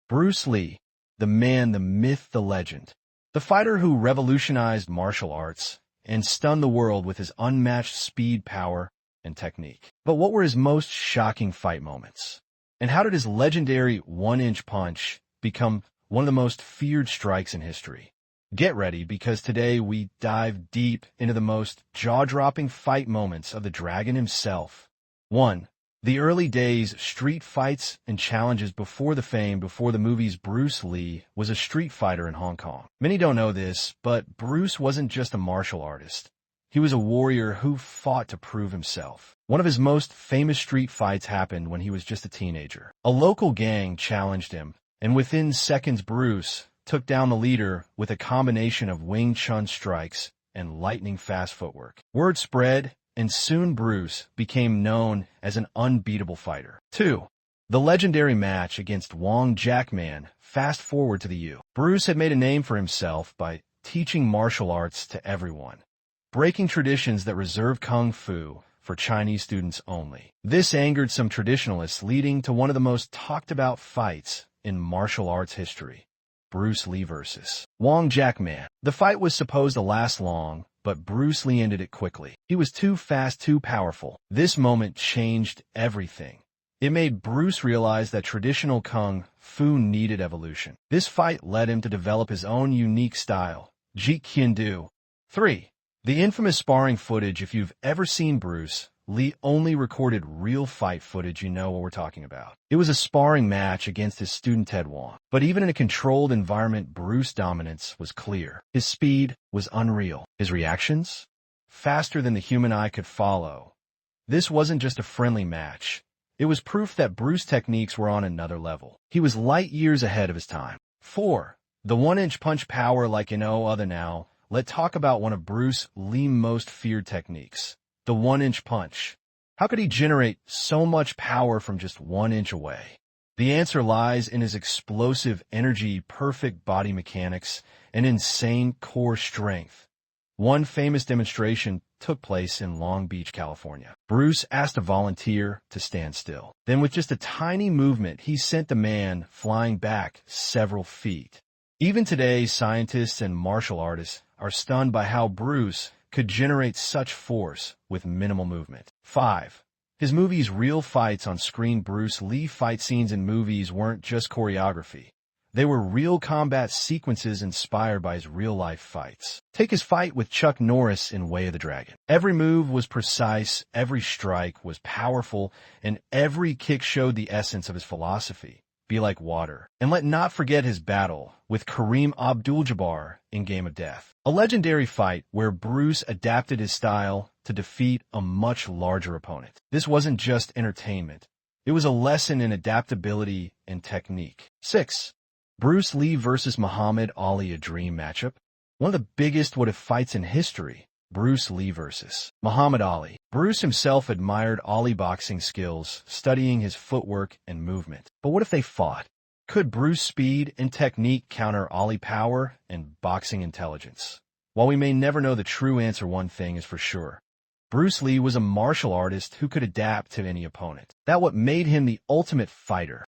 Bruce Lee, the man, the myth, the legend. The fighter who revolutionized martial arts and stunned the world with his unmatched speed, power, and technique. But what were his most shocking fight moments? And how did his legendary one-inch punch become one of the most feared strikes in history? Get ready, because today we dive deep into the most jaw-dropping fight moments of the Dragon himself. 1. The early days, street fights and challenges before the movies. Bruce Lee was a street fighter in Hong Kong. Many don't know this, but Bruce wasn't just a martial artist. He was a warrior who fought to prove himself. One of his most famous street fights happened when he was just a teenager. A local gang challenged him, and within seconds Bruce took down the leader with a combination of Wing Chun strikes and lightning-fast footwork. Word spread, and soon Bruce became known as an unbeatable fighter. 2. The legendary match against Wong Jack Man. Fast forward to the U. Bruce had made a name for himself by teaching martial arts to everyone, breaking traditions that reserved kung fu for Chinese students only. This angered some traditionalists, leading to one of the most talked-about fights in martial arts history. Bruce Lee versus Wong Jack Man. The fight was supposed to last long, but Bruce Lee ended it quickly. He was too fast, too powerful. This moment changed everything. It made Bruce realize that traditional kung fu needed evolution. This fight led him to develop his own unique style, Jeet Kune Do. 3. The infamous sparring footage. If you've ever seen Bruce Lee only recorded real fight footage, you know what we're talking about. It was a sparring match against his student Ted Wong. But even in a controlled environment, Bruce's dominance was clear. His speed was unreal. His reactions? Faster than the human eye could follow. This wasn't just a friendly match. It was proof that Bruce's techniques were on another level. He was light years ahead of his time. 4. The one-inch punch power like no other. Now, let's talk about one of Bruce Lee's most feared techniques. The one-inch punch. How could he generate so much power from just 1 inch away? The answer lies in his explosive energy, perfect body mechanics, and insane core strength. One famous demonstration took place in Long Beach, California. Bruce asked a volunteer to stand still. Then with just a tiny movement, he sent the man flying back several feet. Even today, scientists and martial artists are stunned by how Bruce could generate such force with minimal movement. 5. His movies. Real fights on screen. Bruce Lee fight scenes in movies weren't just choreography. They were real combat sequences inspired by his real-life fights. Take his fight with Chuck Norris in Way of the Dragon. Every move was precise, every strike was powerful, and every kick showed the essence of his philosophy. Be like water. And let not forget his battle with Kareem Abdul-Jabbar in Game of Death. A legendary fight where Bruce adapted his style to defeat a much larger opponent. This wasn't just entertainment. It was a lesson in adaptability and technique. 6. Bruce Lee versus Muhammad Ali. A dream matchup. One of the biggest what-if fights in history. Bruce Lee versus Muhammad Ali. Bruce himself admired Ali boxing skills, studying his footwork and movement. But what if they fought? Could Bruce's speed and technique counter Ali power and boxing intelligence? While we may never know the true answer, one thing is for sure. Bruce Lee was a martial artist who could adapt to any opponent. That what made him the ultimate fighter.